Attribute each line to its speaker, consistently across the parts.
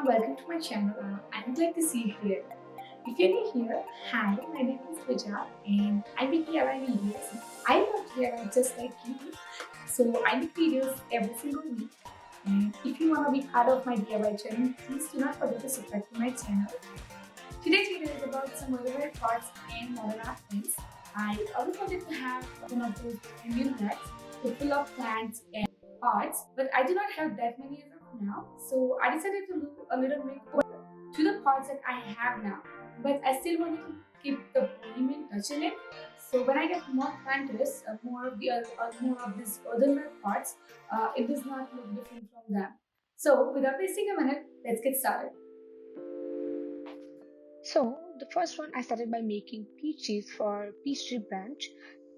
Speaker 1: welcome to my channel. I'm glad to see you here. If you're new here, hi, my name is Pooja and I make DIY videos. I love DIY just like you. So I make videos every single week. And if you want to be part of my DIY journey, please do not forget to subscribe to my channel. Today's video is about some other parts and modern art things. I always wanted to have one of those premium racks to fill up plants and parts, but I do not have that many as of now. So I decided to do a little makeover to the parts that I have now. But I still wanted to keep the bohemian touch in it. So when I get more planters, more of these earthenware parts, it does not look different from them. So without wasting a minute, let's get started. So the first one I started by making peaches for peach tree branch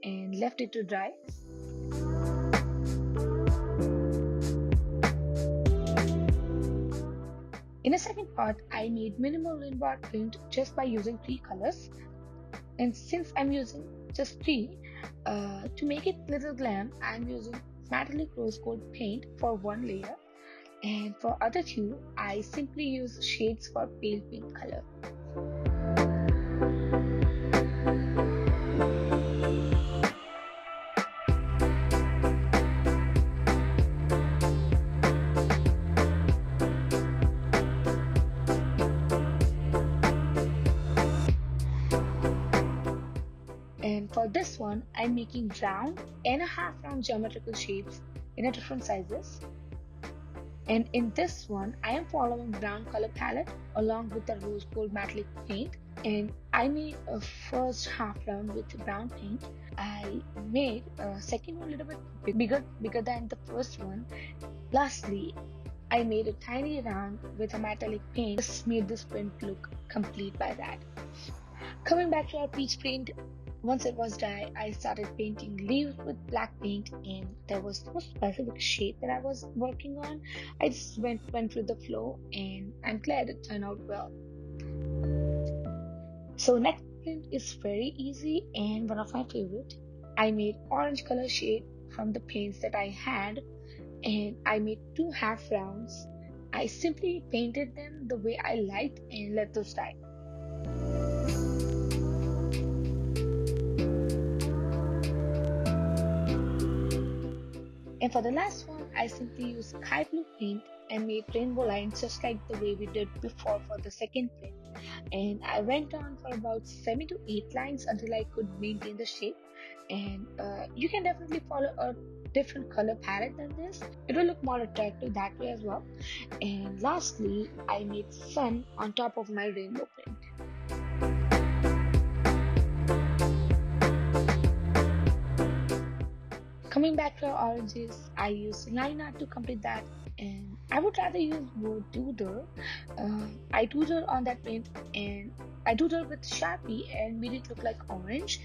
Speaker 1: and left it to dry. In a second part, I made minimal rainbow art print just by using three colors. And since I'm using just three, to make it little glam, I'm using metallic rose gold paint for one layer. And for other two, I simply use shades for pale pink color. And for this one, I'm making round and a half round geometrical shapes in a different sizes. And in this one, I am following brown color palette along with the rose gold metallic paint. And I made a first half round with brown paint. I made a second one a little bit bigger than the first one. Lastly, I made a tiny round with a metallic paint. This made this print look complete by that. Coming back to our peach print, once it was dry, I started painting leaves with black paint, and there was no specific shade that I was working on. I just went with the flow, and I'm glad it turned out well. So next print is very easy and one of my favorite. I made orange color shade from the paints that I had, and I made two half rounds. I simply painted them the way I liked and let those dry. And for the last one, I simply used sky blue paint and made rainbow lines just like the way we did before for the second print. And I went on for about 7 to 8 lines until I could maintain the shape. And you can definitely follow a different color palette than this. It will look more attractive that way as well. And lastly, I made sun on top of my rainbow print. Coming back to our oranges, I used line art to complete that, and I would rather use more doodle. I doodled on that paint, and I doodled with Sharpie and made it look like orange.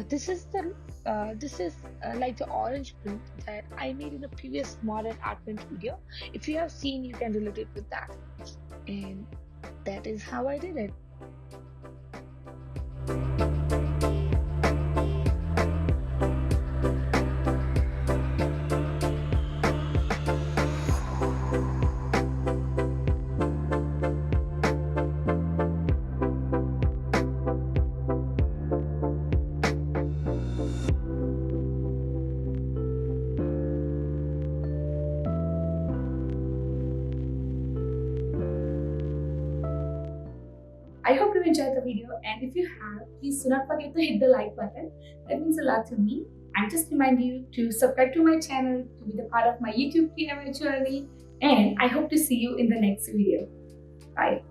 Speaker 1: This is like the orange print that I made in a previous modern art print video. If you have seen, you can relate it with that, and that is how I did it. I hope you enjoyed the video, and if you have, please do not forget to hit the like button. That means a lot to me. I just remind you to subscribe to my channel to be the part of my YouTube DIY journey, and I hope to see you in the next video. Bye.